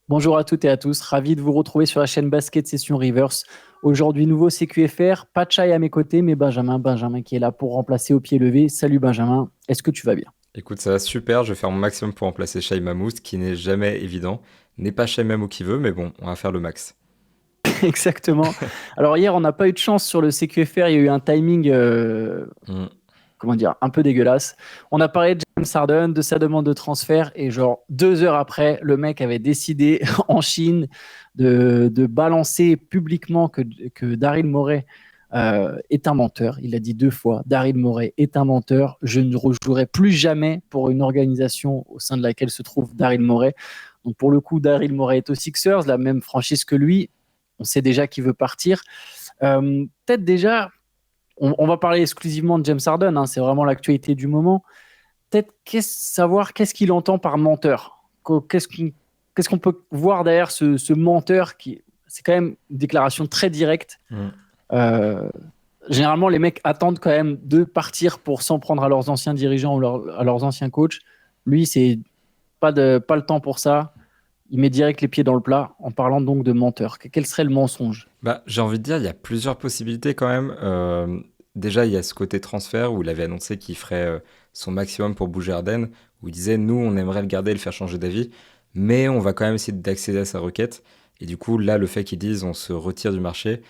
Bonjour à toutes et à tous, ravi de vous retrouver sur la chaîne Basket Session Reverse. Aujourd'hui, nouveau CQFR, pas de Chai à mes côtés, mais Benjamin qui est là pour remplacer au pied levé. Salut Benjamin, est-ce que tu vas bien? Écoute, ça va super, je vais faire mon maximum pour remplacer Shai Mammoth, qui n'est jamais évident. N'est pas Shai Mammoth qui veut, mais bon, on va faire le max. Exactement. Alors hier, on n'a pas eu de chance sur le CQFR, il y a eu un timing, Mm. comment dire, un peu dégueulasse. On a parlé de James Harden, de sa demande de transfert, et genre 2 heures après, le mec avait décidé en Chine de balancer publiquement que Daryl Morey est un menteur. Il a dit 2 fois, Daryl Morey est un menteur. Je ne rejouerai plus jamais pour une organisation au sein de laquelle se trouve Daryl Morey. Donc pour le coup, Daryl Morey est aux Sixers, la même franchise que lui. On sait déjà qu'il veut partir. Peut-être déjà, on va parler exclusivement de James Harden, hein, c'est vraiment l'actualité du moment. Peut-être savoir qu'est-ce qu'il entend par menteur. Qu'est-ce qu'on peut voir derrière ce menteur qui, c'est quand même une déclaration très directe. Mm. Euh, Généralement, les mecs attendent quand même de partir pour s'en prendre à leurs anciens dirigeants ou à leurs anciens coachs. Lui, c'est pas le temps pour ça. Il met direct les pieds dans le plat en parlant donc de menteur. Quel serait le mensonge? Bah, j'ai envie de dire, il y a plusieurs possibilités quand même. Déjà, il y a ce côté transfert où il avait annoncé qu'il ferait son maximum pour bouger Harden, où il disait, nous, on aimerait le garder et le faire changer d'avis, mais on va quand même essayer d'accéder à sa requête. Et du coup, là, le fait qu'ils disent, on se retire du marché,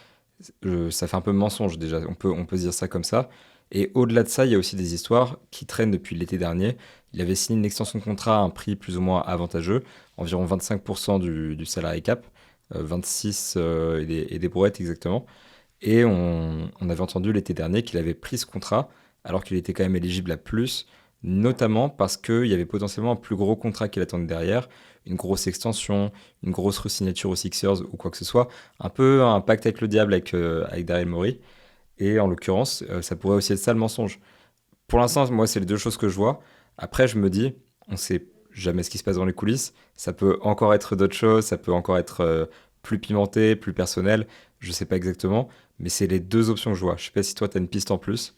ça fait un peu mensonge déjà, on peut se dire ça comme ça. Et au-delà de ça, il y a aussi des histoires qui traînent depuis l'été dernier. Il avait signé une extension de contrat à un prix plus ou moins avantageux, environ 25% du salary cap, 26 et des brouettes exactement. Et on avait entendu l'été dernier qu'il avait pris ce contrat alors qu'il était quand même éligible à plus, notamment parce qu'il y avait potentiellement un plus gros contrat qu'il attendait derrière, une grosse extension, une grosse re-signature aux Sixers ou quoi que ce soit. Un peu un pacte avec le diable avec Daryl Morey. Et en l'occurrence, ça pourrait aussi être ça le mensonge. Pour l'instant, moi, c'est les deux choses que je vois. Après, je me dis, on sait jamais ce qui se passe dans les coulisses. Ça peut encore être d'autres choses, ça peut encore être plus pimenté, plus personnel. Je sais pas exactement, mais c'est les deux options que je vois. Je sais pas si toi, tu as une piste en plus.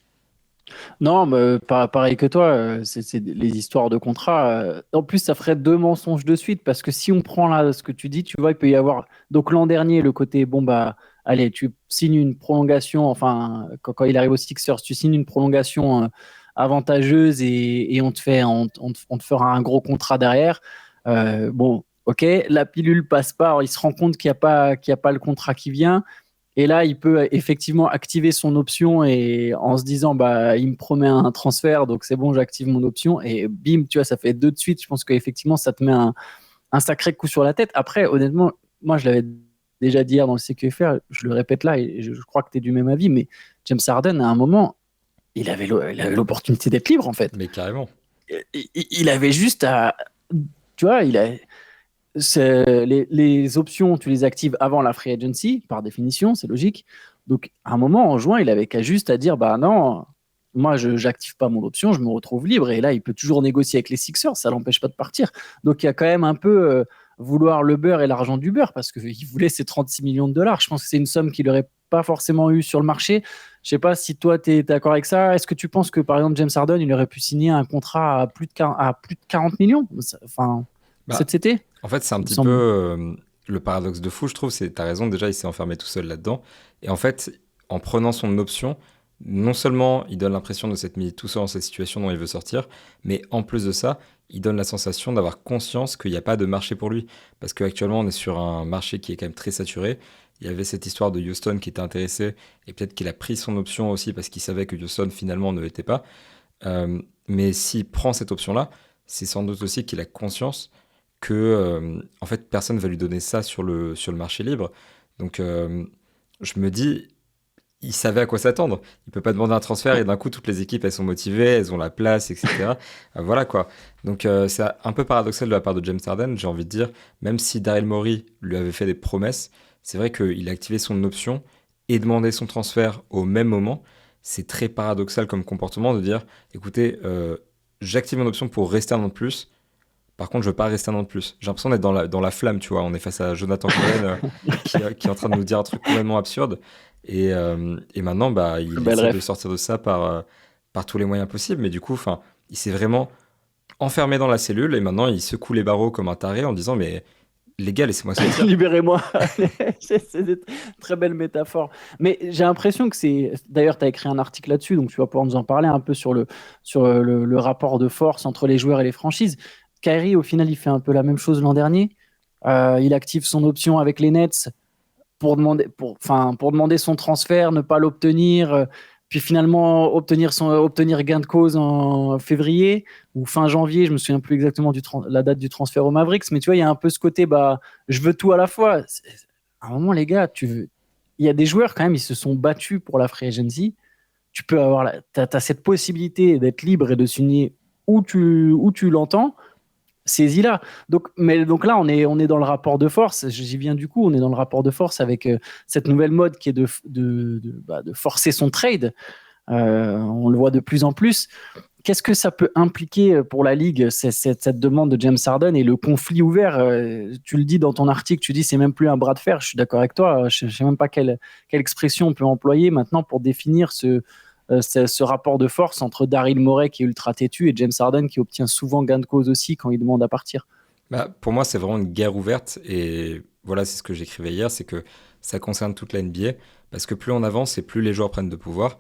Non, mais pareil que toi, c'est les histoires de contrat. En plus, ça ferait deux mensonges de suite parce que si on prend là ce que tu dis, tu vois, il peut y avoir. Donc l'an dernier, le côté, bon, bah, allez, tu signes une prolongation, enfin, quand il arrive aux Sixers, tu signes une prolongation avantageuse et on te fera un gros contrat derrière. Bon, ok, la pilule passe pas, alors il se rend compte qu'il y a pas le contrat qui vient. Et là, il peut effectivement activer son option et en se disant, bah, il me promet un transfert, donc c'est bon, j'active mon option. Et bim, tu vois, ça fait deux de suite. Je pense qu'effectivement, ça te met un sacré coup sur la tête. Après, honnêtement, moi, je l'avais déjà dit hier dans le CQFR, je le répète là, et je crois que tu es du même avis, mais James Harden, à un moment, il avait l'opportunité d'être libre, en fait. Mais carrément. Il avait juste à. Tu vois, les options, tu les actives avant la free agency, par définition, c'est logique. Donc, à un moment, en juin, il avait qu'à juste à dire, bah non, moi, je n'active pas mon option, je me retrouve libre. Et là, il peut toujours négocier avec les Sixers, ça l'empêche pas de partir. Donc, il y a quand même un peu vouloir le beurre et l'argent du beurre, parce qu'il voulait ces 36 millions de dollars. Je pense que c'est une somme qu'il n'aurait pas forcément eu sur le marché. Je sais pas si toi, tu es d'accord avec ça. Est-ce que tu penses que, par exemple, James Harden, il aurait pu signer un contrat à plus de 40 millions enfin, Bah, cet été? en fait, c'est un Il me petit peu semble. le paradoxe de fou, je trouve. T'as raison, déjà, il s'est enfermé tout seul là-dedans. Et en fait, en prenant son option, non seulement il donne l'impression de s'être mis tout seul dans cette situation dont il veut sortir, mais en plus de ça, il donne la sensation d'avoir conscience qu'il n'y a pas de marché pour lui. Parce qu'actuellement, on est sur un marché qui est quand même très saturé. Il y avait cette histoire de Houston qui était intéressé, et peut-être qu'il a pris son option aussi parce qu'il savait que Houston finalement ne l'était pas. Mais s'il prend cette option-là, c'est sans doute aussi qu'il a conscience que en fait personne va lui donner ça sur le marché libre. Donc je me dis, il savait à quoi s'attendre. Il peut pas demander un transfert et d'un coup toutes les équipes elles sont motivées, elles ont la place, etc. Voilà quoi. Donc c'est un peu paradoxal de la part de James Harden, j'ai envie de dire, même si Daryl Morey lui avait fait des promesses, c'est vrai qu'il a activé son option et demandé son transfert au même moment. C'est très paradoxal comme comportement de dire, écoutez, j'active mon option pour rester un an de plus, par contre, je veux pas rester un an de plus. J'ai l'impression d'être dans la flamme, tu vois. On est face à Jonathan Cohen qui est en train de nous dire un truc complètement absurde. Et maintenant, bah, il Belle essaie de ref. sortir de ça par tous les moyens possibles. Mais du coup, enfin, il s'est vraiment enfermé dans la cellule et maintenant, il secoue les barreaux comme un taré en disant, mais Les gars, laissez-moi sortir. Libérez-moi. C'est des très belle métaphore. Mais j'ai l'impression que c'est. D'ailleurs, tu as écrit un article là-dessus, donc tu vas pouvoir nous en parler un peu sur le rapport de force entre les joueurs et les franchises. Kyrie, au final, il fait un peu la même chose l'an dernier. Il active son option avec les Nets pour demander son transfert, ne pas l'obtenir, puis finalement obtenir gain de cause en février ou fin janvier. Je me souviens plus exactement la date du transfert au Mavericks, mais tu vois, il y a un peu ce côté, je veux tout à la fois. À un moment, les gars, il y a des joueurs quand même, ils se sont battus pour la free agency. Tu peux t'as cette possibilité d'être libre et de signer où tu l'entends, saisis-la. Donc là, on est dans le rapport de force. J'y viens du coup, on est dans le rapport de force avec cette nouvelle mode qui est de forcer son trade. On le voit de plus en plus. Qu'est-ce que ça peut impliquer pour la Ligue, cette demande de James Harden et le conflit ouvert? Tu le dis dans ton article, tu dis c'est même plus un bras de fer. Je suis d'accord avec toi. Je ne sais même pas quelle expression on peut employer maintenant pour définir ce rapport de force entre Daryl Morey qui est ultra têtu et James Harden qui obtient souvent gain de cause aussi quand il demande à partir. Bah, pour moi, c'est vraiment une guerre ouverte. Et voilà, c'est ce que j'écrivais hier, c'est que ça concerne toute la NBA. Parce que plus on avance et plus les joueurs prennent de pouvoir.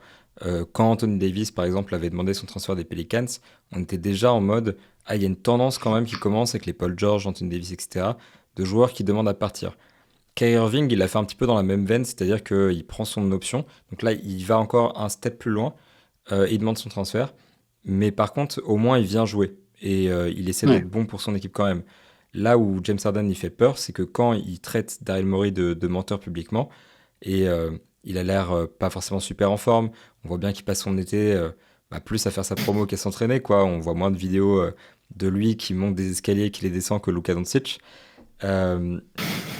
Quand Anthony Davis, par exemple, avait demandé son transfert des Pelicans, on était déjà en mode, ah, il y a une tendance quand même qui commence avec les Paul George, Anthony Davis, etc., de joueurs qui demandent à partir. Kyrie Irving, il a fait un petit peu dans la même veine, c'est-à-dire qu'il prend son option. Donc là, il va encore un step plus loin, il demande son transfert. Mais par contre, au moins, il vient jouer. Et il essaie Ouais. d'être bon pour son équipe quand même. Là où James Harden il fait peur, c'est que quand il traite Daryl Morey de menteur publiquement, et il a l'air pas forcément super en forme, on voit bien qu'il passe son été plus à faire sa promo qu'à s'entraîner, quoi. On voit moins de vidéos de lui qui monte des escaliers et qui les descend que Luka Doncic. Euh,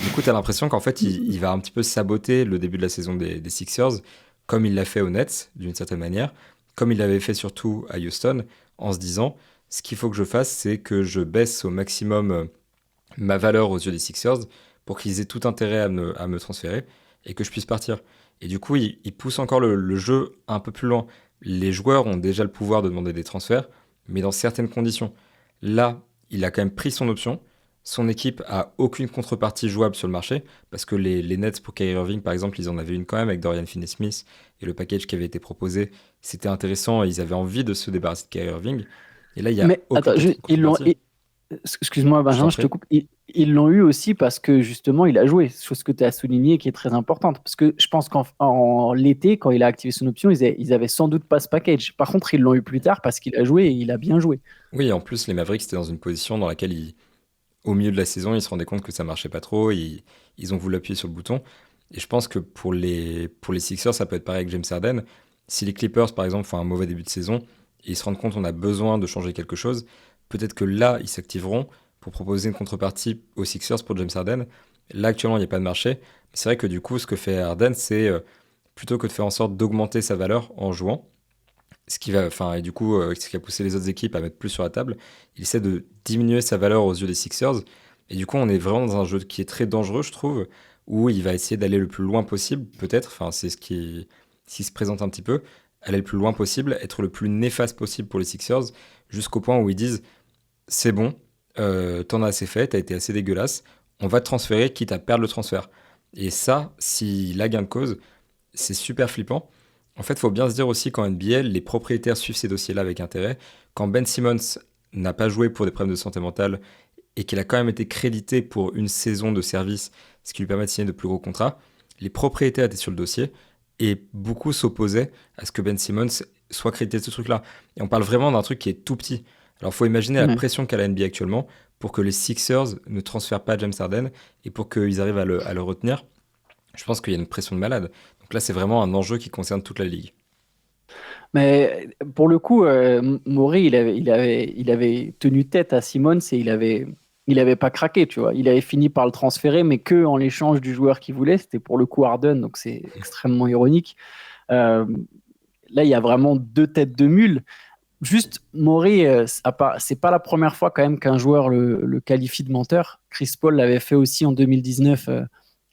du coup, tu as l'impression qu'en fait, il va un petit peu saboter le début de la saison des Sixers, comme il l'a fait aux Nets, d'une certaine manière, comme il l'avait fait surtout à Houston, en se disant, ce qu'il faut que je fasse, c'est que je baisse au maximum ma valeur aux yeux des Sixers pour qu'ils aient tout intérêt à me transférer et que je puisse partir. Et du coup, il pousse encore le jeu un peu plus loin. Les joueurs ont déjà le pouvoir de demander des transferts, mais dans certaines conditions. Là, il a quand même pris son option. Son équipe a aucune contrepartie jouable sur le marché, parce que les Nets pour Kyrie Irving, par exemple, ils en avaient une quand même avec Dorian Finney-Smith, et le package qui avait été proposé, c'était intéressant, et ils avaient envie de se débarrasser de Kyrie Irving. Et là, il n'y a Mais aucune attends, contrepartie. excuse-moi Je t'en Benjamin, je te prie. coupe. Ils l'ont eu aussi parce que justement il a joué, chose que tu as soulignée qui est très importante. Parce que je pense qu'en l'été, quand il a activé son option, ils avaient sans doute pas ce package. Par contre, ils l'ont eu plus tard parce qu'il a joué et il a bien joué. Oui, en plus, les Mavericks étaient dans une position dans laquelle, au milieu de la saison, ils se rendaient compte que ça marchait pas trop, ils ont voulu appuyer sur le bouton. Et je pense que pour les Sixers, ça peut être pareil avec James Harden. Si les Clippers, par exemple, font un mauvais début de saison, et ils se rendent compte qu'on a besoin de changer quelque chose, peut-être que là, ils s'activeront pour proposer une contrepartie aux Sixers pour James Harden. Là, actuellement, il n'y a pas de marché. Mais c'est vrai que du coup, ce que fait Harden, c'est plutôt que de faire en sorte d'augmenter sa valeur en jouant, ce qui va, enfin, et du coup, ce qui a poussé les autres équipes à mettre plus sur la table, il essaie de diminuer sa valeur aux yeux des Sixers. Et du coup, on est vraiment dans un jeu qui est très dangereux, je trouve, où il va essayer d'aller le plus loin possible, peut-être, enfin, c'est ce qui se présente un petit peu, aller le plus loin possible, être le plus néfaste possible pour les Sixers, jusqu'au point où ils disent, c'est bon, t'en as assez fait, t'as été assez dégueulasse, on va te transférer, quitte à perdre le transfert. Et ça, s'il a gain de cause, c'est super flippant. En fait, il faut bien se dire aussi qu'en NBL, les propriétaires suivent ces dossiers-là avec intérêt. Quand Ben Simmons n'a pas joué pour des problèmes de santé mentale et qu'il a quand même été crédité pour une saison de service, ce qui lui permet de signer de plus gros contrats, les propriétaires étaient sur le dossier et beaucoup s'opposaient à ce que Ben Simmons soit crédité de ce truc-là. Et on parle vraiment d'un truc qui est tout petit. Alors, il faut imaginer la Ouais. pression qu'a la NBA actuellement pour que les Sixers ne transfèrent pas James Harden et pour qu'ils arrivent à le retenir. Je pense qu'il y a une pression de malade. Donc là, c'est vraiment un enjeu qui concerne toute la ligue. Mais pour le coup, Maury, il avait tenu tête à Simmons et il avait pas craqué, tu vois. Il avait fini par le transférer, mais que en l'échange du joueur qu'il voulait. C'était pour le coup Harden, donc c'est extrêmement ironique. Euh, Là, il y a vraiment deux têtes de mule. Juste, Maury, c'est pas la première fois quand même qu'un joueur le qualifie de menteur. Chris Paul l'avait fait aussi en 2019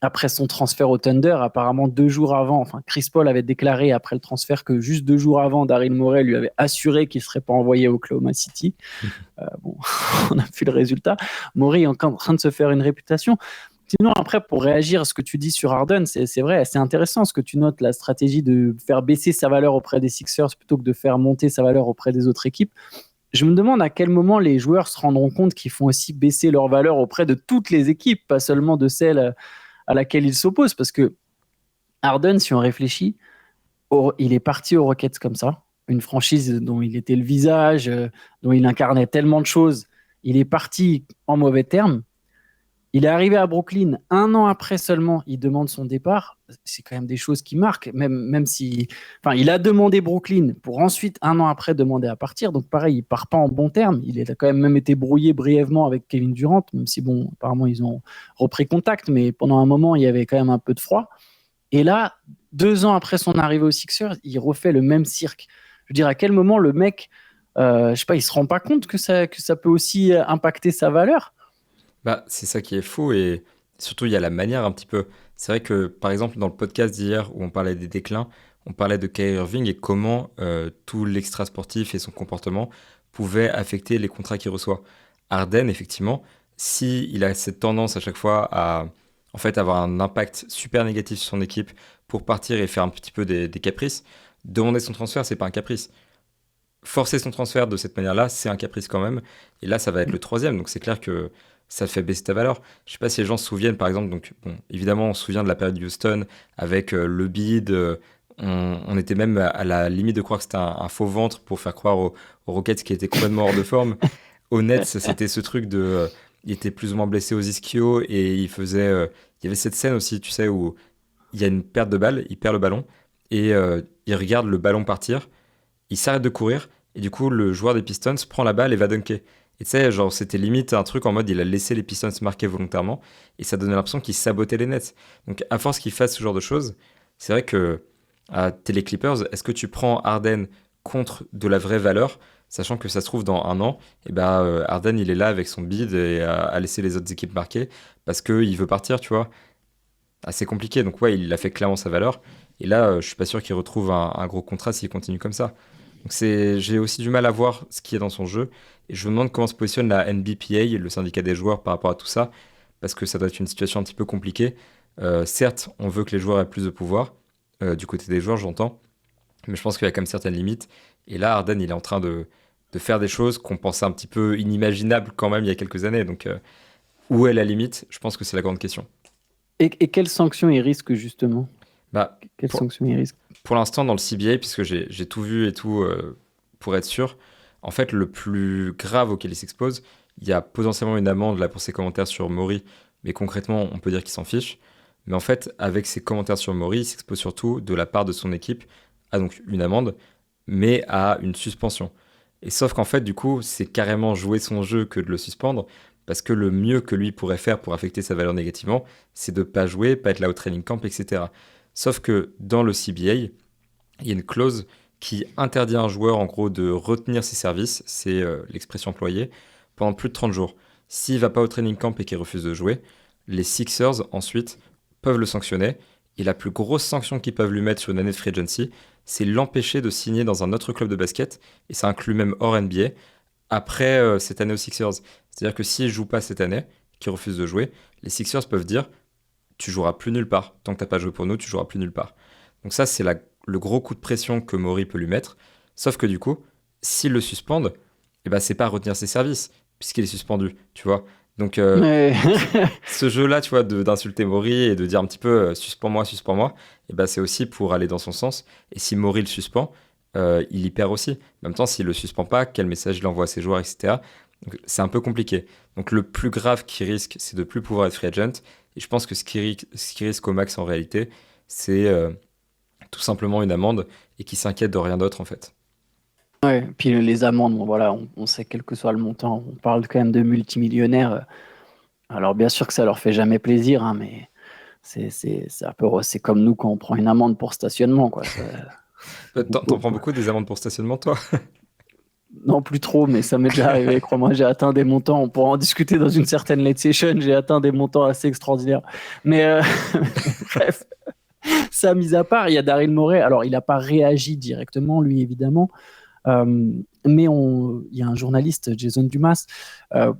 après son transfert au Thunder, apparemment 2 jours avant, enfin Chris Paul avait déclaré après le transfert que juste 2 jours avant, Daryl Morey lui avait assuré qu'il ne serait pas envoyé au Oklahoma City. Bon, on a vu le résultat. Morey est encore en train de se faire une réputation. Sinon, après, pour réagir à ce que tu dis sur Harden, c'est vrai, c'est intéressant ce que tu notes, la stratégie de faire baisser sa valeur auprès des Sixers plutôt que de faire monter sa valeur auprès des autres équipes. Je me demande à quel moment les joueurs se rendront compte qu'ils font aussi baisser leur valeur auprès de toutes les équipes, pas seulement de celles à laquelle ils s'opposent. Parce que Harden, si on réfléchit, il est parti aux Rockets comme ça, une franchise dont il était le visage, dont il incarnait tellement de choses. Il est parti en mauvais termes. Il est arrivé à Brooklyn 1 an après seulement, il demande son départ. C'est quand même des choses qui marquent, même si. Enfin, il a demandé Brooklyn pour ensuite, 1 an après, demander à partir. Donc, pareil, il part pas en bon terme. Il a quand même été brouillé brièvement avec Kevin Durant, même si, bon, apparemment, ils ont repris contact, mais pendant un moment, il y avait quand même un peu de froid. Et là, 2 ans après son arrivée aux Sixers, il refait le même cirque. Je veux dire, à quel moment le mec, je sais pas, il se rend pas compte que ça peut aussi impacter sa valeur? Bah, c'est ça qui est fou et surtout il y a la manière un petit peu. C'est vrai que par exemple dans le podcast d'hier où on parlait des déclins, on parlait de Kyrie Irving et comment tout l'extra sportif et son comportement pouvaient affecter les contrats qu'il reçoit. Harden, effectivement, si il a cette tendance à chaque fois à en fait avoir un impact super négatif sur son équipe pour partir et faire un petit peu des caprices, demander son transfert, c'est pas un caprice. Forcer son transfert de cette manière-là, c'est un caprice quand même. Et là, ça va être le troisième. Donc c'est clair que ça fait baisser ta valeur. Je sais pas si les gens se souviennent, par exemple, donc bon, évidemment, on se souvient de la période Houston avec le bid. On était même à la limite de croire que c'était un faux ventre pour faire croire aux Rockets qui étaient complètement hors de forme. Aux Nets, c'était ce truc de. Il était plus ou moins blessé aux ischios et il faisait. Il y avait cette scène aussi, tu sais, où il y a une perte de balle, il perd le ballon et il regarde le ballon partir, il s'arrête de courir, et du coup, le joueur des Pistons prend la balle et va dunker. Et tu sais, genre, c'était limite un truc en mode, il a laissé les Pistons marquer volontairement, et ça donnait l'impression qu'il sabotait les Nets. Donc, à force qu'il fasse ce genre de choses, c'est vrai que, t'es les Clippers, est-ce que tu prends Harden contre de la vraie valeur, sachant que ça se trouve dans 1 an, et ben Harden, il est là avec son bid et à laisser les autres équipes marquer, parce qu'il veut partir, tu vois. Assez compliqué. Donc ouais, il a fait clairement sa valeur. Et là, je suis pas sûr qu'il retrouve un gros contrat s'il continue comme ça. Donc j'ai aussi du mal à voir ce qui est dans son jeu. Et je me demande comment se positionne la NBPA, le syndicat des joueurs, par rapport à tout ça. Parce que ça doit être une situation un petit peu compliquée. Certes, on veut que les joueurs aient plus de pouvoir. Du côté des joueurs, j'entends. Mais je pense qu'il y a quand même certaines limites. Et là, Harden, il est en train de faire des choses qu'on pensait un petit peu inimaginables quand même il y a quelques années. Donc où est la limite? Je pense que c'est la grande question. Et quelles sanctions il risque, justement? Bah, Quelles pour, sanctions il risque? pour l'instant, dans le CBA, puisque j'ai tout vu et tout pour être sûr, en fait, le plus grave auquel il s'expose, il y a potentiellement une amende là pour ses commentaires sur Maury, mais concrètement, on peut dire qu'il s'en fiche. Mais en fait, avec ses commentaires sur Maury, il s'expose surtout de la part de son équipe à donc une amende, mais à une suspension. Et sauf qu'en fait, du coup, c'est carrément jouer son jeu que de le suspendre, parce que le mieux que lui pourrait faire pour affecter sa valeur négativement, c'est de pas jouer, pas être là au training camp, etc. Sauf que dans le CBA, il y a une clause qui interdit à un joueur en gros de retenir ses services, c'est l'expression employée, pendant plus de 30 jours. S'il va pas au training camp et qu'il refuse de jouer, les Sixers ensuite peuvent le sanctionner. Et la plus grosse sanction qu'ils peuvent lui mettre sur une année de free agency, c'est l'empêcher de signer dans un autre club de basket, et ça inclut même hors NBA, après cette année aux Sixers. C'est-à-dire que s'il joue pas cette année, qu'il refuse de jouer, les Sixers peuvent dire tu joueras plus nulle part. Tant que t'as pas joué pour nous, tu joueras plus nulle part. Donc ça, c'est le gros coup de pression que Maury peut lui mettre. Sauf que du coup, s'il le suspende, eh ben, c'est pas retenir ses services, puisqu'il est suspendu, tu vois. Donc Ouais. ce jeu-là, tu vois, d'insulter Maury et de dire un petit peu suspends-moi, eh ben, c'est aussi pour aller dans son sens. Et si Maury le suspend, il y perd aussi. En même temps, s'il le suspend pas, quel message il envoie à ses joueurs, etc. Donc, c'est un peu compliqué. Donc le plus grave qu'il risque, c'est de plus pouvoir être free agent. Et je pense que ce qui risque au max en réalité, c'est tout simplement une amende et qui s'inquiète de rien d'autre en fait. Ouais. Puis les amendes, bon, voilà, on sait quel que soit le montant, on parle quand même de multimillionnaires. Alors bien sûr que ça leur fait jamais plaisir, hein, mais c'est un peu, c'est comme nous quand on prend une amende pour stationnement, quoi. Ça T'en beaucoup, prends beaucoup des amendes pour stationnement, toi? Non, plus trop, mais ça m'est déjà arrivé. Crois-moi, j'ai atteint des montants. On pourra en discuter dans une certaine late session. J'ai atteint des montants assez extraordinaires. Mais bref, ça mis à part, il y a Daryl Morey. Alors, il n'a pas réagi directement, lui, évidemment. Euh, mais il y a un journaliste, Jason Dumas, euh,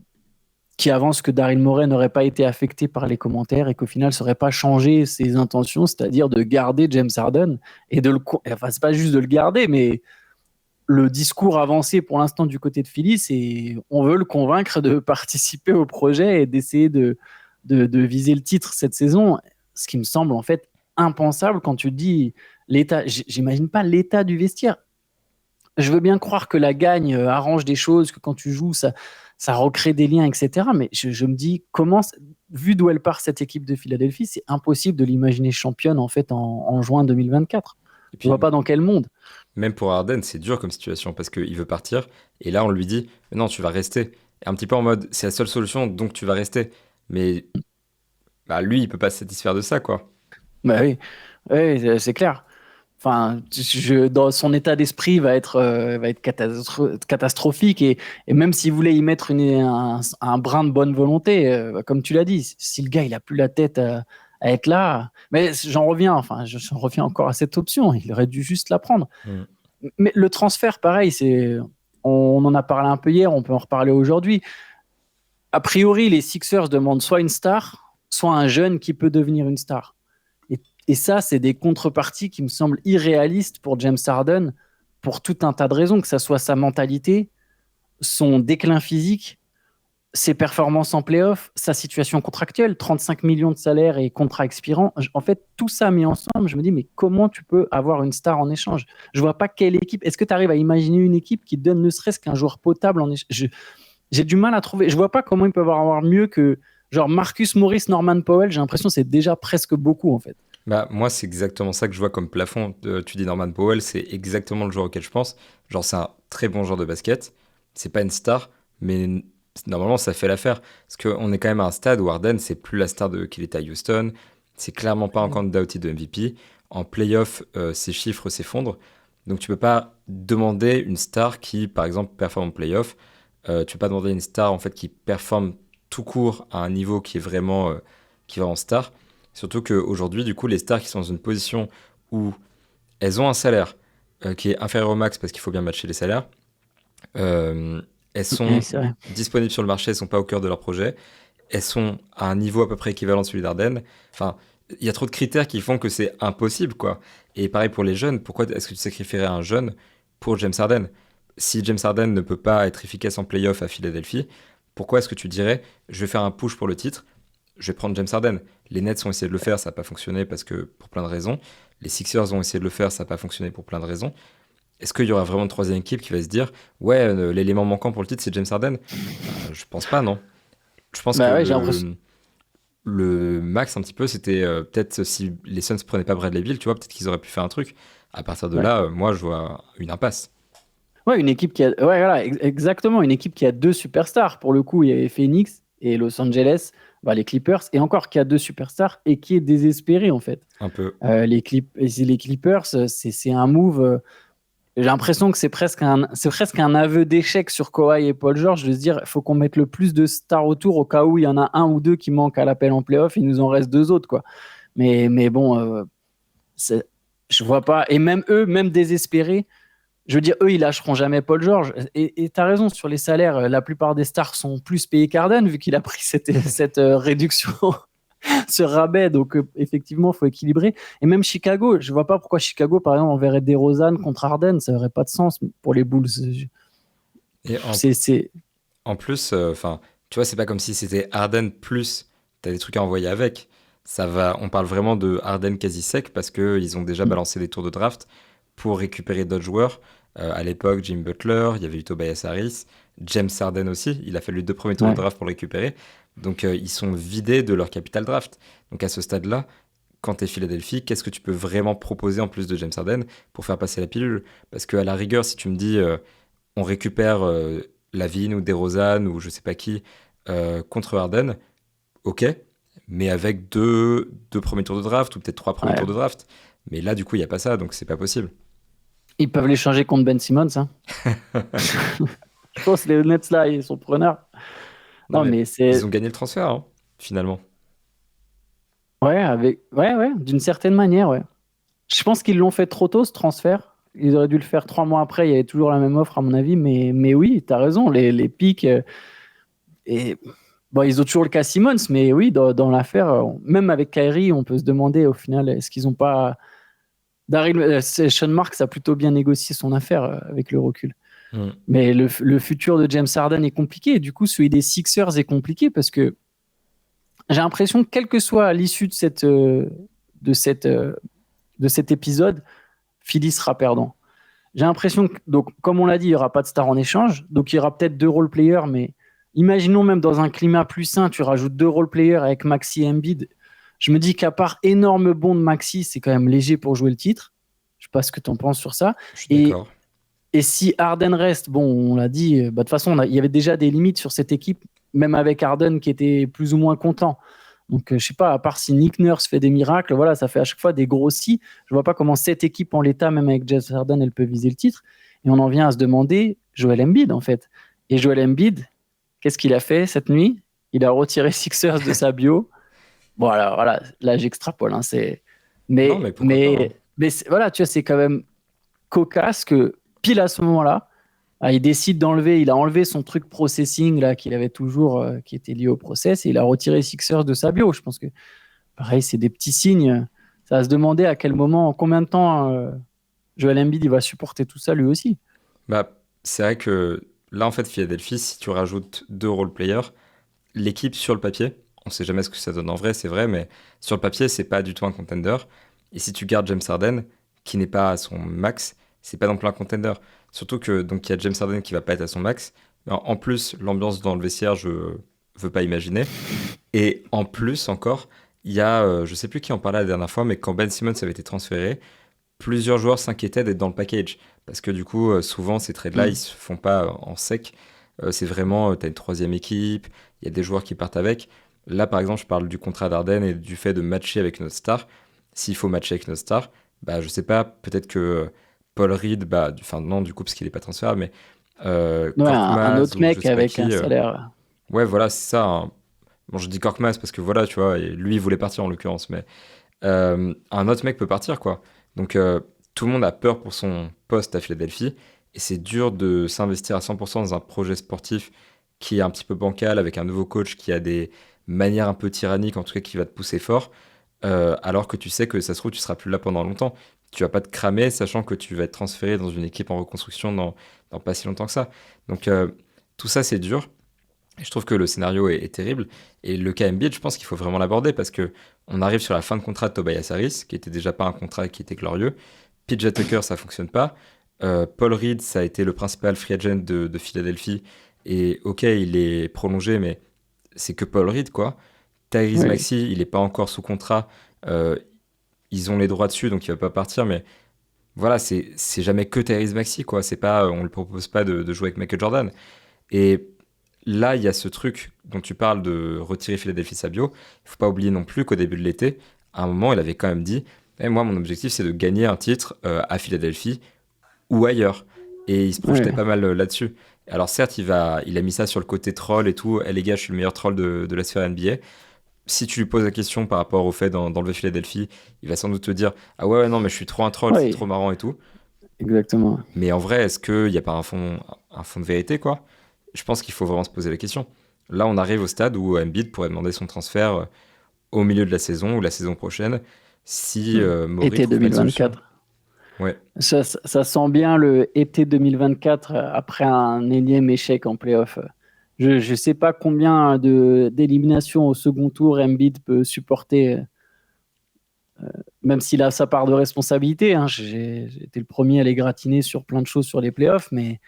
qui avance que Daryl Morey n'aurait pas été affecté par les commentaires et qu'au final, ça n'aurait pas changé ses intentions, c'est-à-dire de garder James Harden et enfin, c'est pas juste de le garder, mais le discours avancé pour l'instant du côté de Philly, c'est on veut le convaincre de participer au projet et d'essayer de viser le titre cette saison, ce qui me semble en fait impensable quand tu dis l'état. J'imagine pas l'état du vestiaire. Je veux bien croire que la gagne arrange des choses, que quand tu joues, ça recrée des liens, etc. Mais je me dis, vu d'où elle part cette équipe de Philadelphie, c'est impossible de l'imaginer championne en fait en juin 2024. Et Je vois puis, pas dans quel monde. même pour Harden, c'est dur comme situation parce qu'il veut partir. Et là, on lui dit, non, tu vas rester. Et un petit peu en mode, c'est la seule solution, donc tu vas rester. Mais bah, lui, il peut pas se satisfaire de ça, quoi. Bah oui, oui, c'est clair. Enfin, dans son état d'esprit va être catastrophique et même s'il voulait y mettre un brin de bonne volonté, comme tu l'as dit, si le gars il a plus la tête à être là, mais j'en reviens encore à cette option, il aurait dû juste la prendre. Mm. Mais le transfert, pareil, on en a parlé un peu hier, on peut en reparler aujourd'hui. A priori, les Sixers demandent soit une star, soit un jeune qui peut devenir une star. Et ça, c'est des contreparties qui me semblent irréalistes pour James Harden pour tout un tas de raisons, que ce soit sa mentalité, son déclin physique, ses performances en playoff, sa situation contractuelle, 35 millions de salaire et contrat expirant. En fait, tout ça mis ensemble, je me dis, mais comment tu peux avoir une star en échange? Je vois pas quelle équipe. Est-ce que tu arrives à imaginer une équipe qui donne ne serait-ce qu'un joueur potable en échange? J'ai du mal à trouver. Je vois pas comment ils peuvent avoir mieux que genre Marcus Morris, Norman Powell. J'ai l'impression que c'est déjà presque beaucoup en fait. Bah, moi, c'est exactement ça que je vois comme plafond. Tu dis Norman Powell, c'est exactement le joueur auquel je pense. Genre, c'est un très bon joueur de basket. C'est pas une star, mais normalement, ça fait l'affaire. Parce qu'on est quand même à un stade où Harden, c'est plus la star qu'il était à Houston. C'est clairement pas un candidat au titre de MVP. En playoff, ses chiffres s'effondrent. Donc, tu peux pas demander une star qui, par exemple, performe en playoff. Tu peux pas demander une star, en fait, qui performe tout court à un niveau qui est vraiment star. Surtout qu'aujourd'hui, du coup, les stars qui sont dans une position où elles ont un salaire qui est inférieur au max parce qu'il faut bien matcher les salaires, euh, elles Ouais, sont c'est vrai. disponibles sur le marché, elles sont pas au cœur de leur projet, elles sont à un niveau à peu près équivalent de celui d'Arden. Enfin, il y a trop de critères qui font que c'est impossible, quoi. Et pareil pour les jeunes, pourquoi est-ce que tu sacrifierais un jeune pour James Harden? Si James Harden ne peut pas être efficace en playoff à Philadelphie, pourquoi est-ce que tu dirais, je vais faire un push pour le titre, je vais prendre James Harden. Les Nets ont essayé de le faire, ça n'a pas fonctionné parce que pour plein de raisons. Les Sixers ont essayé de le faire, ça n'a pas fonctionné pour plein de raisons. Est-ce qu'il y aura vraiment une troisième équipe qui va se dire, ouais, l'élément manquant pour le titre, c'est James Harden? Je pense pas, non. Je pense que Bah ouais, j'ai l'impression. le max un petit peu, c'était peut-être si les Suns prenaient pas Bradley Beal, tu vois, peut-être qu'ils auraient pu faire un truc. À partir de Ouais. là, moi, je vois une impasse. Ouais, une équipe qui a. Ouais, voilà, exactement. Une équipe qui a deux superstars. Pour le coup, il y avait Phoenix et Los Angeles, bah, les Clippers, et encore qui a deux superstars et qui est désespéré en fait. Un peu. Les Clippers, c'est un move. J'ai l'impression que c'est presque un aveu d'échec sur Kawhi et Paul George de se dire il faut qu'on mette le plus de stars autour au cas où il y en a un ou deux qui manquent à l'appel en playoff, il nous en reste deux autres quoi. Mais bon, c'est- je vois pas. Et même eux, même désespérés, je veux dire, eux, ils lâcheront jamais Paul George. Et tu as raison, sur les salaires, la plupart des stars sont plus payés qu'Arden, vu qu'il a pris cette réduction, ce rabais. Donc, effectivement, il faut équilibrer. Et même Chicago, je vois pas pourquoi Chicago, par exemple, enverrait DeRozan contre Harden. Ça n'aurait pas de sens pour les Bulls. Et C'est. en plus, enfin, tu vois, c'est pas comme si c'était Harden plus, t'as des trucs à envoyer avec. On parle vraiment de Harden quasi sec parce que ils ont déjà balancé des tours de draft pour récupérer d'autres joueurs. À l'époque, Jim Butler, il y avait eu Tobias Harris, James Harden aussi. Il a fallu 2 premiers tours de Ouais. draft pour le récupérer. Donc, ils sont vidés de leur capital draft. Donc, à ce stade-là, quand t'es Philadelphie, qu'est-ce que tu peux vraiment proposer en plus de James Harden pour faire passer la pilule? Parce que à la rigueur, si tu me dis on récupère Lavine ou DeRozan ou je sais pas qui contre Harden, ok, mais avec deux premiers tours de draft ou peut-être 3 premiers Ouais. tours de draft. Mais là, du coup, il n'y a pas ça, donc c'est pas possible. Ils peuvent l'échanger contre Ben Simmons. Hein. Je pense que les Nets, là, ils sont preneurs. Non, Non, mais mais ils ont c'est. gagné le transfert, hein, finalement. Ouais, d'une certaine manière, ouais. Je pense qu'ils l'ont fait trop tôt, ce transfert. Ils auraient dû le faire 3 mois après. Il y avait toujours la même offre, à mon avis. Mais oui, tu as raison. Les pics. Et bon, ils ont toujours le cas Simmons, mais oui, dans l'affaire, même avec Kyrie, on peut se demander au final, est-ce qu'ils n'ont pas. Sean Marks a plutôt bien négocié son affaire avec le recul. Mm. Mais le futur de James Harden est compliqué. Et du coup, celui des Sixers est compliqué parce que j'ai l'impression que, quelle que soit l'issue de, cette, de cet épisode, Philly sera perdant. J'ai l'impression que, donc, comme on l'a dit, il n'y aura pas de star en échange. Donc, il y aura peut-être 2 role-players, mais imaginons même dans un climat plus sain, tu rajoutes 2 role-players avec Maxi et Embiid. Je me dis qu'à part énorme bond de Maxi, c'est quand même léger pour jouer le titre. Je ne sais pas ce que tu en penses sur ça. Je suis Et, d'accord. et si Harden reste, bon, on l'a dit, de toute façon, il y avait déjà des limites sur cette équipe, même avec Harden qui était plus ou moins content. Donc, je sais pas, à part si Nick Nurse fait des miracles, voilà, ça fait à chaque fois des grossis. Je vois pas comment cette équipe en l'état, même avec James Harden, elle peut viser le titre. Et on en vient à se demander, Joel Embiid, en fait. Et Joel Embiid, qu'est-ce qu'il a fait cette nuit? Il a retiré Sixers de sa bio. Bon, alors, voilà, là, j'extrapole, hein, c'est... Non, Mais, mais pourquoi pas, hein. mais, mais voilà, tu vois, c'est quand même cocasse que, pile à ce moment-là, il décide d'enlever, il a enlevé son truc processing là qu'il avait toujours, qui était lié au process, et il a retiré Sixers de sa bio. Je pense que pareil, c'est des petits signes. Ça va se demander à quel moment, en combien de temps Joel Embiid il va supporter tout ça lui aussi. Bah, c'est vrai que là, en fait, Philadelphie, si tu rajoutes 2 role-players, l'équipe sur le papier, on sait jamais ce que ça donne en vrai, c'est vrai, mais sur le papier, c'est pas du tout un contender. Et si tu gardes James Harden, qui n'est pas à son max, c'est pas non plus un contender. Surtout que donc il y a James Harden qui va pas être à son max. Mais en plus, l'ambiance dans le vestiaire, je veux pas imaginer. Et en plus encore, il y a, je sais plus qui en parlait la dernière fois, mais quand Ben Simmons avait été transféré, plusieurs joueurs s'inquiétaient d'être dans le package. Parce que du coup, souvent, ces trades-là, ils Mm. se font pas en sec. C'est vraiment, tu as une troisième équipe, il y a des joueurs qui partent avec. Là, par exemple, je parle du contrat d'Arden et du fait de matcher avec notre star. S'il faut matcher avec notre star, bah, je sais pas, peut-être que Paul Reed, bah, enfin non, du coup, parce qu'il est pas transférable, mais Ouais, un Korkmaz autre ou je mec sais pas avec un qui. salaire. Ouais, voilà, c'est ça, hein. Bon, je dis Korkmaz parce que voilà, tu vois, et lui, il voulait partir en l'occurrence, mais un autre mec peut partir, quoi. Donc, tout le monde a peur pour son poste à Philadelphie, et c'est dur de s'investir à 100% dans un projet sportif qui est un petit peu bancal, avec un nouveau coach qui a des manières un peu tyranniques, en tout cas qui va te pousser fort, alors que tu sais que ça se trouve, tu seras plus là pendant longtemps. Tu vas pas te cramer, sachant que tu vas être transféré dans une équipe en reconstruction dans pas si longtemps que ça. Donc, tout ça, c'est dur. Et je trouve que le scénario est terrible. Et le cas Embiid, je pense qu'il faut vraiment l'aborder parce que on arrive sur la fin de contrat de Tobias Harris, qui était déjà pas un contrat qui était glorieux. PJ Tucker, ça fonctionne pas. Paul Reed, ça a été le principal free agent de Philadelphie. Et ok, il est prolongé, mais c'est que Paul Reed, quoi. Tyrese Oui. Maxey, il est pas encore sous contrat. Euh, Ils ont les droits dessus, donc il va pas partir. Mais voilà, c'est jamais que Tyrese Maxey, quoi. C'est pas, on le propose pas de jouer avec Michael Jordan. Et là, il y a ce truc dont tu parles de retirer Philadelphie Sabio. Il faut pas oublier non plus qu'au début de l'été, à un moment, il avait quand même dit, eh, moi, mon objectif, c'est de gagner un titre à Philadelphie ou ailleurs. Et il se projetait Ouais. pas mal là-dessus. Alors certes, il a mis ça sur le côté troll et tout. Eh les gars, je suis le meilleur troll de la sphère NBA. Si tu lui poses la question par rapport au fait d'enlever Philadelphie, il va sans doute te dire, ah ouais, ouais, non, mais je suis trop un troll, c'est Oui, trop marrant et tout. exactement. Mais en vrai, est-ce qu'il n'y a pas un fond de vérité, quoi? Je pense qu'il faut vraiment se poser la question. Là, on arrive au stade où Embiid pourrait demander son transfert au milieu de la saison ou la saison prochaine si Maury Été trouve pas une solution. 2024. Ouais, Ça sent bien le été 2024 après un énième échec en playoff. Je ne sais pas combien d'éliminations au second tour Embiid peut supporter, même s'il a sa part de responsabilité. Hein. J'ai été le premier à les gratiner sur plein de choses sur les playoffs, mais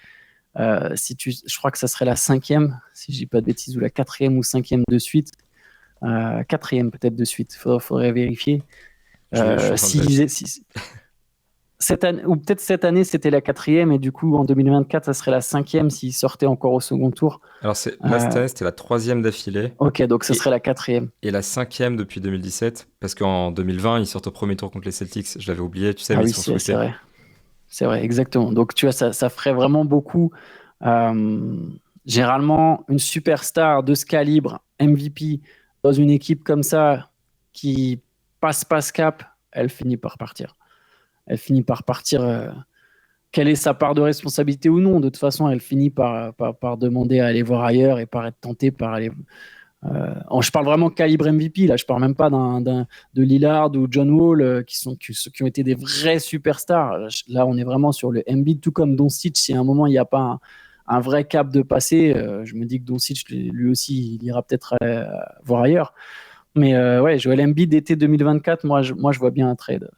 je crois que ça serait la cinquième, si je dis pas de bêtises, ou la quatrième ou cinquième de suite. Quatrième peut-être de suite, faudrait vérifier. je suis en train de vérifier. Cette année, ou peut-être cette année, c'était la quatrième, et du coup, en 2024, ça serait la cinquième s'il sortait encore au second tour. Alors là, cette année, c'était la troisième d'affilée Ok, donc ça serait et, la quatrième. et la cinquième depuis 2017, parce qu'en 2020, ils sortent au premier tour contre les Celtics. Je l'avais oublié, tu sais, Ah mais ils oui, sont c'est sweepés. vrai. c'est vrai, exactement. Donc, tu vois, ça ferait vraiment beaucoup. Euh, Généralement, une superstar de ce calibre, MVP, dans une équipe comme ça, qui passe pas ce cap, elle finit par partir. Elle finit par partir. Quelle est sa part de responsabilité ou non? De toute façon, elle finit par demander à aller voir ailleurs et par être tentée par aller. Je parle vraiment calibre MVP, là. Je parle même pas de Lillard ou John Wall qui ont été des vrais superstars. Là, on est vraiment sur le Embiid, tout comme Doncic. Si à un moment il n'y a pas un vrai cap de passé, je me dis que Doncic, lui aussi, il ira peut-être voir ailleurs. Mais ouais, Joel Embiid d'été 2024, moi, je vois bien un trade,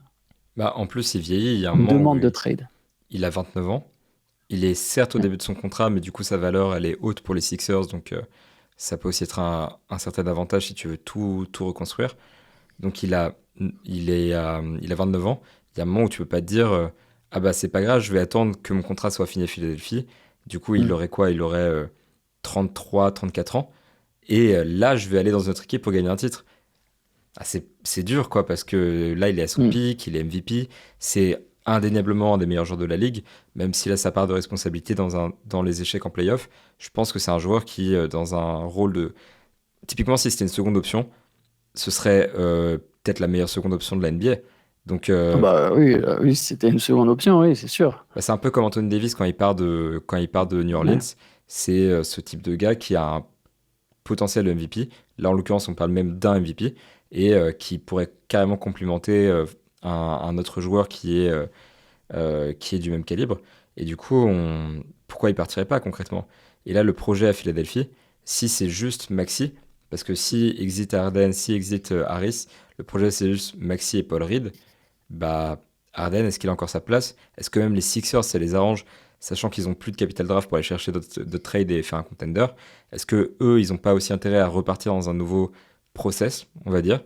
Bah, en plus, il vieillit, il y a un une moment où demande de trade. il a 29 ans. Il est certes au Mm. début de son contrat, mais du coup, sa valeur, elle est haute pour les Sixers, donc ça peut aussi être un certain avantage si tu veux tout reconstruire. Donc il a 29 ans. Il y a un moment où tu peux pas te dire ah bah c'est pas grave, je vais attendre que mon contrat soit fini à Philadelphie. Du coup, il Mm. aurait quoi? Il aurait 34 ans. Et là, je vais aller dans une autre équipe pour gagner un titre. Ah, c'est dur, quoi, parce que là, il est à son Mm. pic, il est MVP. C'est indéniablement un des meilleurs joueurs de la ligue, même s'il a sa part de responsabilité dans les échecs en playoff. Je pense que c'est un joueur qui, dans un rôle de. Typiquement, si c'était une seconde option, ce serait peut-être la meilleure seconde option de la NBA. Donc, Bah oui, oui, c'était une seconde option, oui, c'est sûr. bah, c'est un peu comme Anthony Davis quand il part de New Orleans. Ouais. C'est ce type de gars qui a un potentiel de MVP. Là, en l'occurrence, on parle même d'un MVP et qui pourrait carrément complimenter un autre joueur qui est du même calibre. Et du coup, pourquoi il partirait pas concrètement? Et là, le projet à Philadelphie, si c'est juste Maxi, parce que si exit Harden, si exit Harris, le projet c'est juste Maxi et Paul Reed, bah Harden, est-ce qu'il a encore sa place? Est-ce que même les Sixers, ça les arrange, sachant qu'ils ont plus de capital draft pour aller chercher de trade et faire un contender? Est-ce que eux, ils n'ont pas aussi intérêt à repartir dans un nouveau process, on va dire?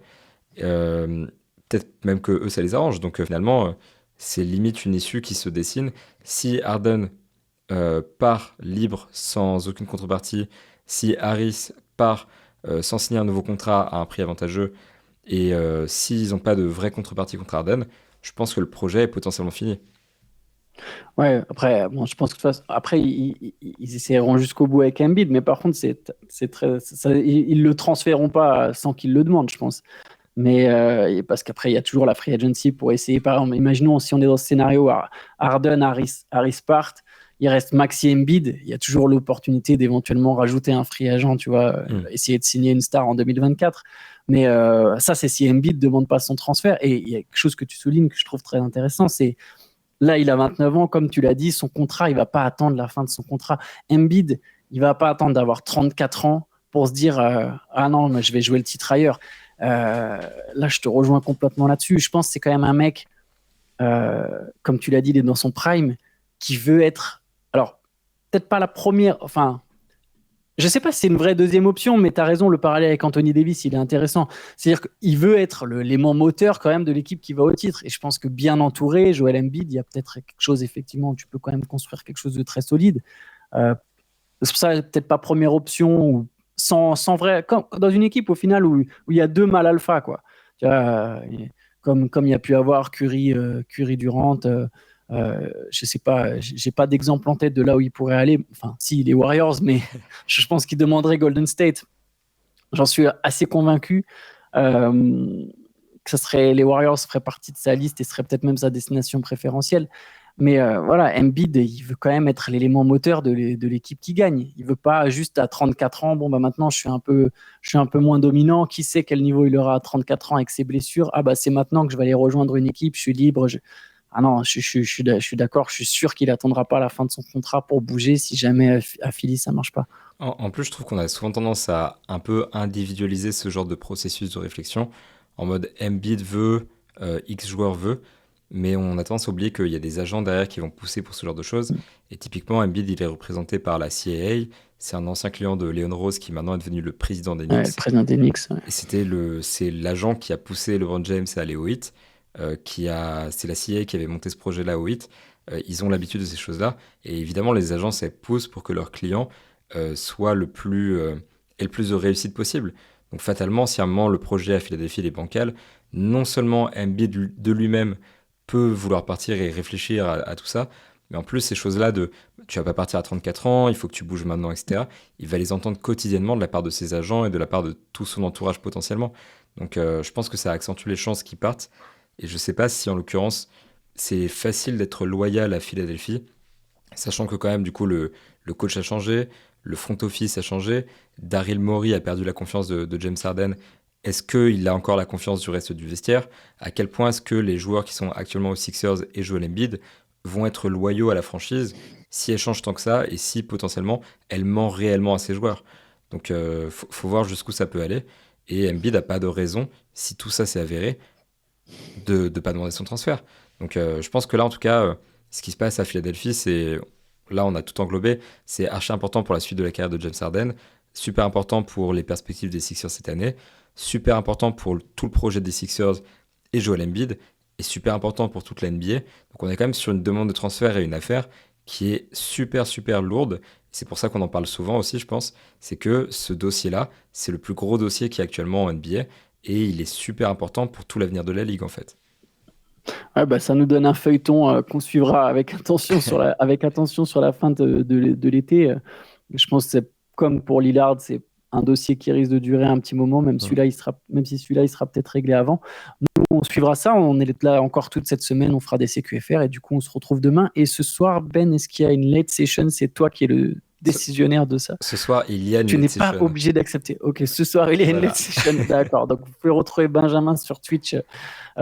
Euh, Peut-être même que eux, ça les arrange. Donc finalement, c'est limite une issue qui se dessine. Si Harden part libre sans aucune contrepartie, si Harris part sans signer un nouveau contrat à un prix avantageux, et s'ils n'ont pas de vraie contrepartie contre Harden, je pense que le projet est potentiellement fini. Ouais, après, bon, je pense que de toute façon, après, ils essaieront jusqu'au bout avec Embiid, mais par contre, c'est très, ils le transféreront pas sans qu'ils le demandent, je pense. Mais et parce qu'après, il y a toujours la free agency pour essayer. Par exemple, imaginons si on est dans ce scénario, Harden, Harris part, il reste Maxi Embiid, il y a toujours l'opportunité d'éventuellement rajouter un free agent, tu vois, Hmm. essayer de signer une star en 2024. Mais ça, c'est si Embiid ne demande pas son transfert. Et il y a quelque chose que tu soulignes que je trouve très intéressant, c'est là, il a 29 ans, comme tu l'as dit, son contrat, il ne va pas attendre la fin de son contrat. Embiid, il ne va pas attendre d'avoir 34 ans pour se dire ah non, mais je vais jouer le titre ailleurs. Là, je te rejoins complètement là-dessus. Je pense que c'est quand même un mec, comme tu l'as dit, il est dans son prime, qui veut être. Alors, peut-être pas la première. Enfin, je sais pas si c'est une vraie deuxième option, mais tu as raison, le parallèle avec Anthony Davis, il est intéressant. C'est-à-dire qu'il veut être l'élément moteur quand même de l'équipe qui va au titre. Et je pense que bien entouré, Joel Embiid, il y a peut-être quelque chose, effectivement, où tu peux quand même construire quelque chose de très solide. Euh, c'est pour ça, peut-être pas première option, ou sans vrai. Dans une équipe, au final, où il y a deux mâles alpha, quoi. Tu vois, comme il y a pu avoir Curry Durant. Je sais pas, j'ai pas d'exemple en tête de là où il pourrait aller. Enfin, si, les Warriors, mais je pense qu'il demanderait Golden State. J'en suis assez convaincu que les Warriors feraient partie de sa liste et serait peut-être même sa destination préférentielle. Mais voilà, Embiid, il veut quand même être l'élément moteur de l'équipe qui gagne. Il veut pas juste à 34 ans, bon bah maintenant je suis un peu moins dominant. Qui sait quel niveau il aura à 34 ans avec ses blessures? Ah bah c'est maintenant que je vais aller rejoindre une équipe, je suis libre. Ah non, je suis d'accord, je suis sûr qu'il attendra pas la fin de son contrat pour bouger si jamais à Philly ça marche pas. En plus, je trouve qu'on a souvent tendance à un peu individualiser ce genre de processus de réflexion, en mode Embiid veut, X joueur veut, mais on a tendance à oublier qu'il y a des agents derrière qui vont pousser pour ce genre de choses. Et typiquement, Embiid, il est représenté par la CAA, c'est un ancien client de Leon Rose qui maintenant est devenu le président des Ouais, le Knicks. président des Knicks. Ouais. Et c'est l'agent qui a poussé LeBron James à aller au Heat, c'est la CIA qui avait monté ce projet-là au Heat. Ils ont l'habitude de ces choses-là. Et évidemment, les agences, elles poussent pour que leurs clients soit aient le plus de réussite possible. Donc fatalement, si à un moment le projet à Philadelphie il est bancal, non seulement Embiid de lui-même peut vouloir partir et réfléchir à tout ça. Mais en plus, ces choses-là de tu vas pas partir à 34 ans, il faut que tu bouges maintenant, etc., il va les entendre quotidiennement de la part de ses agents et de la part de tout son entourage potentiellement. Donc je pense que ça accentue les chances qu'ils partent. Et je sais pas si en l'occurrence, c'est facile d'être loyal à Philadelphie, sachant que quand même, du coup, le coach a changé, le front office a changé, Daryl Morey a perdu la confiance de James Harden. Est-ce qu'il a encore la confiance du reste du vestiaire? À quel point est-ce que les joueurs qui sont actuellement aux Sixers et Joel Embiid vont être loyaux à la franchise si elle change tant que ça et si potentiellement elle ment réellement à ses joueurs? Donc faut voir jusqu'où ça peut aller. Et Embiid n'a pas de raison, si tout ça s'est avéré, de ne pas demander son transfert. Donc je pense que là, en tout cas, ce qui se passe à Philadelphie, c'est là, on a tout englobé. C'est archi important pour la suite de la carrière de James Harden, super important pour les perspectives des Sixers cette année, super important pour tout le projet des Sixers et Joel Embiid, et super important pour toute la NBA. Donc on est quand même sur une demande de transfert et une affaire qui est super super lourde. C'est pour ça qu'on en parle souvent aussi, je pense. C'est que ce dossier-là, c'est le plus gros dossier qui est actuellement en NBA et il est super important pour tout l'avenir de la ligue en fait. Ouais, bah, ça nous donne un feuilleton qu'on suivra avec attention sur la fin de l'été. Je pense que c'est comme pour Lillard, c'est un dossier qui risque de durer un petit moment, Mm. même si celui-là, il sera peut-être réglé avant. Nous, on suivra ça. On est là encore toute cette semaine. On fera des CQFR et du coup, on se retrouve demain. Et ce soir, Ben, est-ce qu'il y a une late session? C'est toi qui es le Ce, décisionnaire de ça. ce soir, il y a une Tu late n'es pas session. obligé d'accepter. Ok, ce soir, il y a une late Voilà. session. D'accord. Donc, vous pouvez retrouver Benjamin sur Twitch,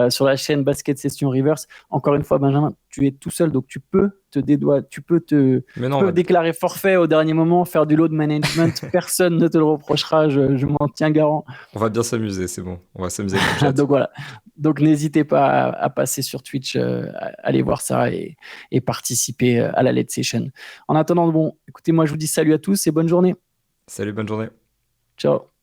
sur la chaîne Basket Session Reverse. Encore une fois, Benjamin, tu es tout seul, donc tu peux te dédouaner, Mais tu non, peux déclarer forfait au dernier moment, faire du load management. Personne ne te le reprochera. Je m'en tiens garant. on va bien s'amuser, c'est bon. On va s'amuser avec le chat. Donc voilà. Donc n'hésitez pas à passer sur Twitch, aller voir ça et participer à la late session. En attendant, bon, écoutez, moi je vous dis salut à tous et bonne journée. Salut, bonne journée. Ciao.